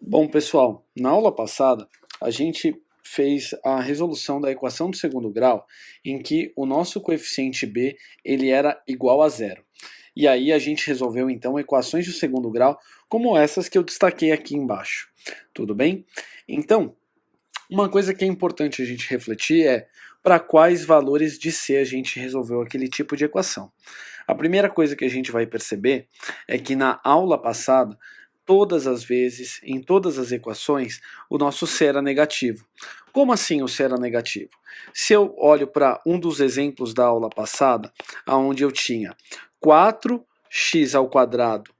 Bom, pessoal, na aula passada a gente fez a resolução da equação do segundo grau em que o nosso coeficiente b ele era igual a zero. E aí a gente resolveu então equações do segundo grau como essas que eu destaquei aqui embaixo. Tudo bem? Então, uma coisa que é importante a gente refletir é para quais valores de c a gente resolveu aquele tipo de equação. A primeira coisa que a gente vai perceber é que na aula passada todas as vezes, em todas as equações, o nosso c era negativo. Como assim o c era negativo? Se eu olho para um dos exemplos da aula passada, onde eu tinha 4x ao quadrado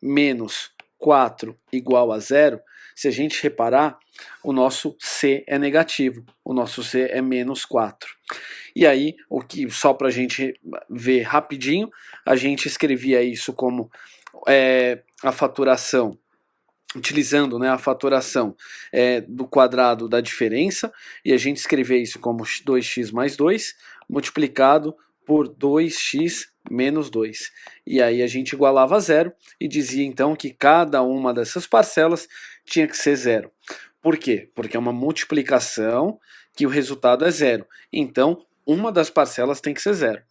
menos 4 igual a zero, se a gente reparar, o nosso c é negativo, o nosso c é menos 4. E aí, só para a gente ver rapidinho, a gente escrevia isso como a faturação, utilizando a faturação do quadrado da diferença, e a gente escrevia isso como 2x mais 2 multiplicado por 2x menos 2. E aí a gente igualava a zero e dizia então que cada uma dessas parcelas tinha que ser zero. Por quê? Porque é uma multiplicação que o resultado é zero. Então, uma das parcelas tem que ser zero.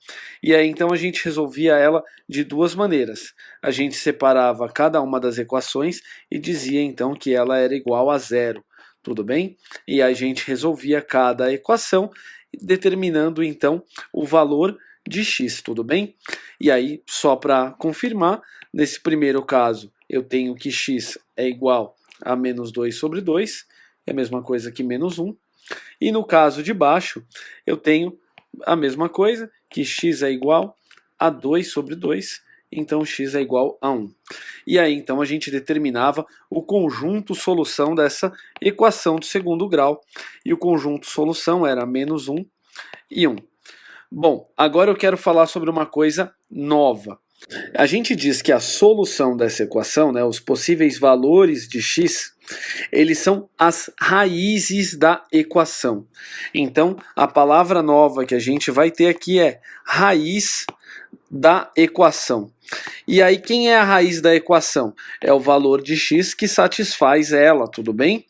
E aí então a gente resolvia ela de duas maneiras. A gente separava cada uma das equações e dizia então que ela era igual a zero. Tudo bem? E a gente resolvia cada equação, determinando então o valor de x, tudo bem? E aí, só para confirmar, nesse primeiro caso, eu tenho que x é igual a menos 2 sobre 2, é a mesma coisa que menos 1. E no caso de baixo, eu tenho a mesma coisa, que x é igual a 2 sobre 2, então x é igual a 1. E aí, então, a gente determinava o conjunto solução dessa equação do segundo grau, e o conjunto solução era menos 1 e 1. Bom, agora eu quero falar sobre uma coisa nova. A gente diz que a solução dessa equação, os possíveis valores de x, eles são as raízes da equação. Então, a palavra nova que a gente vai ter aqui é raiz da equação. E aí, quem é a raiz da equação? É o valor de x que satisfaz ela, tudo bem?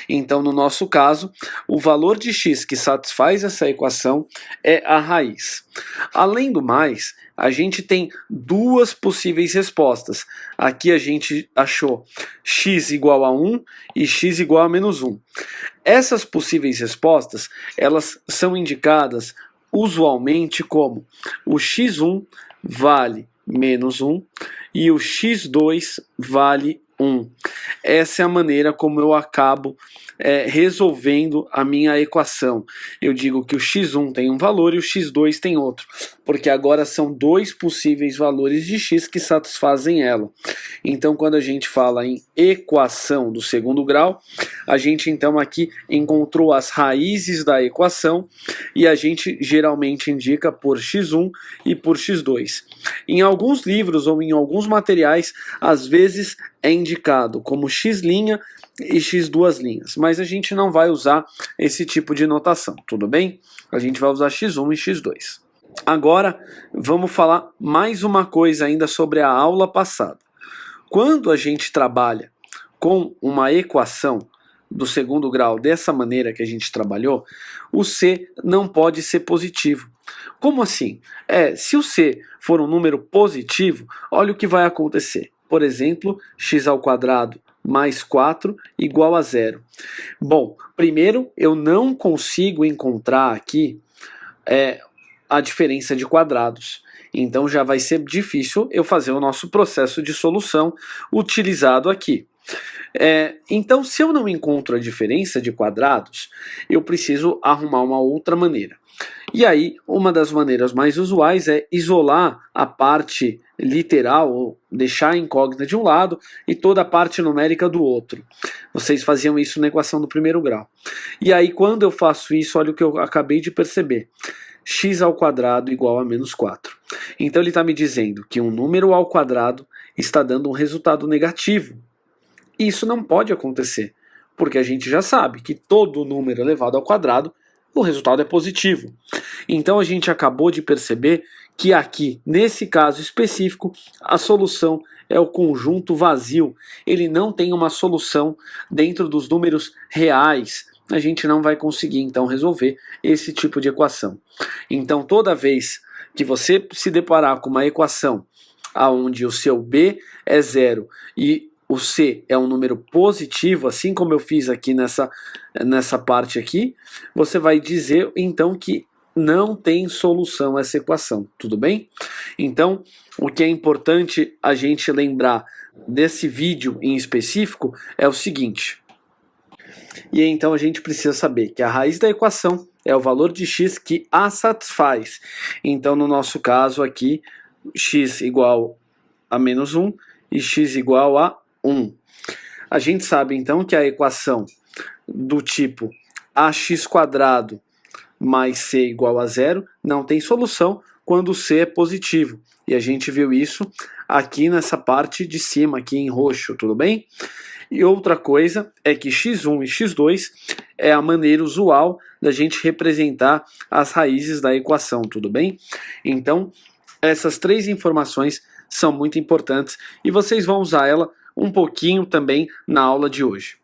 Então, no nosso caso, o valor de x que satisfaz essa equação é a raiz. Além do mais, a gente tem duas possíveis respostas. Aqui a gente achou x igual a 1 e x igual a menos 1. Essas possíveis respostas, elas são indicadas usualmente como o x1 vale menos 1 e o x2 vale 1. Essa é a maneira como eu acabo resolvendo a minha equação. Eu digo que o x1 tem um valor e o x2 tem outro, porque agora são dois possíveis valores de x que satisfazem ela. Então, quando a gente fala em equação do segundo grau, a gente então aqui encontrou as raízes da equação e a gente geralmente indica por x1 e por x2. Em alguns livros ou em alguns materiais, às vezes é indicado como x' e x duas linhas, mas a gente não vai usar esse tipo de notação, tudo bem? A gente vai usar x1 e x2. Agora, vamos falar mais uma coisa ainda sobre a aula passada. Quando a gente trabalha com uma equação do segundo grau dessa maneira que a gente trabalhou, o c não pode ser positivo. Como assim? Se o c for um número positivo, olha o que vai acontecer. Por exemplo, x ao quadrado mais 4 igual a zero. Bom, primeiro eu não consigo encontrar aqui a diferença de quadrados. Então já vai ser difícil eu fazer o nosso processo de solução utilizado aqui. Então, se eu não encontro a diferença de quadrados, eu preciso arrumar uma outra maneira. E aí, uma das maneiras mais usuais é isolar a parte literal, ou deixar a incógnita de um lado e toda a parte numérica do outro. Vocês faziam isso na equação do primeiro grau. E aí, quando eu faço isso, olha o que eu acabei de perceber. X ao quadrado igual a menos 4. Então, ele está me dizendo que um número ao quadrado está dando um resultado negativo. Isso não pode acontecer, porque a gente já sabe que todo número elevado ao quadrado, o resultado é positivo. Então a gente acabou de perceber que aqui, nesse caso específico, a solução é o conjunto vazio. Ele não tem uma solução dentro dos números reais. A gente não vai conseguir, então, resolver esse tipo de equação. Então, toda vez que você se deparar com uma equação onde o seu B é zero e o C é um número positivo, assim como eu fiz aqui nessa parte aqui, você vai dizer, então, que não tem solução essa equação, tudo bem? Então, o que é importante a gente lembrar desse vídeo em específico é o seguinte. E então a gente precisa saber que a raiz da equação é o valor de x que a satisfaz. Então, no nosso caso aqui, x igual a menos 1 e x igual a 1. A gente sabe então que a equação do tipo ax² mais c igual a zero não tem solução quando c é positivo. E a gente viu isso aqui nessa parte de cima, aqui em roxo, tudo bem? E outra coisa é que x1 e x2 é a maneira usual da gente representar as raízes da equação, tudo bem? Então, essas três informações são muito importantes e vocês vão usar ela um pouquinho também na aula de hoje.